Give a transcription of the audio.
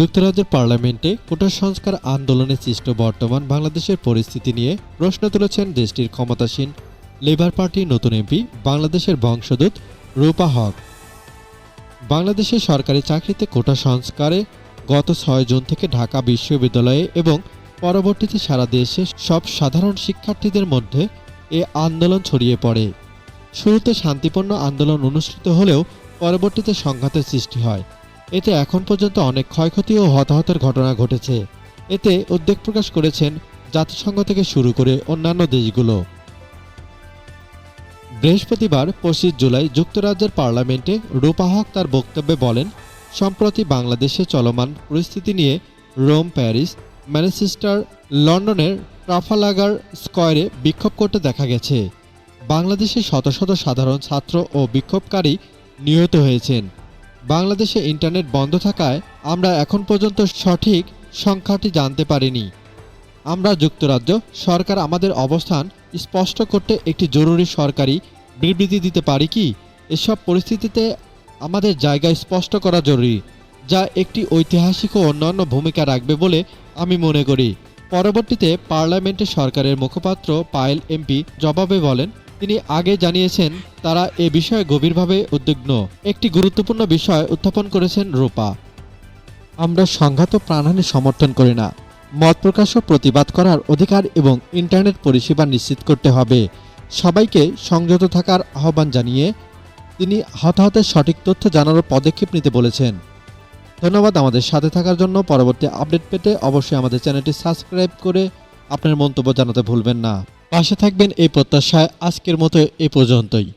যুক্তরাজ্যের পার্লামেন্টে কোটা সংস্কার আন্দোলনে সৃষ্ট বর্তমান বাংলাদেশের পরিস্থিতি নিয়ে প্রশ্ন তুলেছেন দেশটির ক্ষমতাসীন লেবার পার্টির নতুন এমপি বাংলাদেশের বংশোদ্ভূত রূপা হক। বাংলাদেশের সরকারি চাকরিতে কোটা সংস্কারে গত ৬ জুন থেকে ঢাকা বিশ্ববিদ্যালয়ে এবং পরবর্তীতে সারা দেশে সব সাধারণ শিক্ষার্থীদের মধ্যে এ আন্দোলন ছড়িয়ে পড়ে। শুরুতে শান্তিপূর্ণ আন্দোলন অনুষ্ঠিত হলেও পরবর্তীতে সংঘাতের সৃষ্টি হয়। এতে এখন পর্যন্ত অনেক ক্ষয়ক্ষতি ও হতাহতের ঘটনা ঘটেছে। এতে উদ্বেগ প্রকাশ করেছেন জাতিসংঘ থেকে শুরু করে অন্যান্য দেশগুলো। বৃহস্পতিবার ২৫ জুলাই যুক্তরাজ্যের পার্লামেন্টে রূপা হক তার বক্তব্যে বলেন, সম্প্রতি বাংলাদেশে চলমান পরিস্থিতি নিয়ে রোম, প্যারিস, ম্যানচেস্টার, লন্ডনের ট্রাফালগার স্কয়ারে বিক্ষোভ করতে দেখা গেছে। বাংলাদেশে শত শত সাধারণ ছাত্র ও বিক্ষোভকারী নিহত হয়েছেন। বাংলাদেশে ইন্টারনেট বন্ধ থাকায় আমরা এখন পর্যন্ত সঠিক সংখ্যাটি জানতে পারিনি। আমরা যুক্তরাজ্য সরকার আমাদের অবস্থান স্পষ্ট করতে একটি জরুরি সরকারি বিবৃতি দিতে পারি কি? এসব পরিস্থিতিতে আমাদের জায়গা স্পষ্ট করা জরুরি, যা একটি ঐতিহাসিক ও অন্যান্য ভূমিকা রাখবে বলে আমি মনে করি। পরবর্তীতে পার্লামেন্টে সরকারের মুখপাত্র পায়েল এমপি জবাবে বলেন, তিনি আগে জানিয়েছেন তারা এ বিষয়ে গভীরভাবে উদ্বিগ্ন। একটি গুরুত্বপূর্ণ বিষয় উত্থাপন করেছেন রূপা। আমরা সংঘাত ও প্রাণহানি সমর্থন করি না। মত প্রকাশ ও প্রতিবাদ করার অধিকার এবং ইন্টারনেট পরিষেবা নিশ্চিত করতে হবে। সবাইকে সংযত থাকার আহ্বান জানিয়ে তিনি হতাহতের সঠিক তথ্য জানানোর পদক্ষেপ নিতে বলেছেন। ধন্যবাদ আমাদের সাথে থাকার জন্য। পরবর্তী আপডেট পেতে অবশ্যই আমাদের চ্যানেলটি সাবস্ক্রাইব করে আপনার মন্তব্য জানাতে ভুলবেন না। পাশে থাকবেন এই প্রত্যাশায় আজকের মতো এ পর্যন্তই।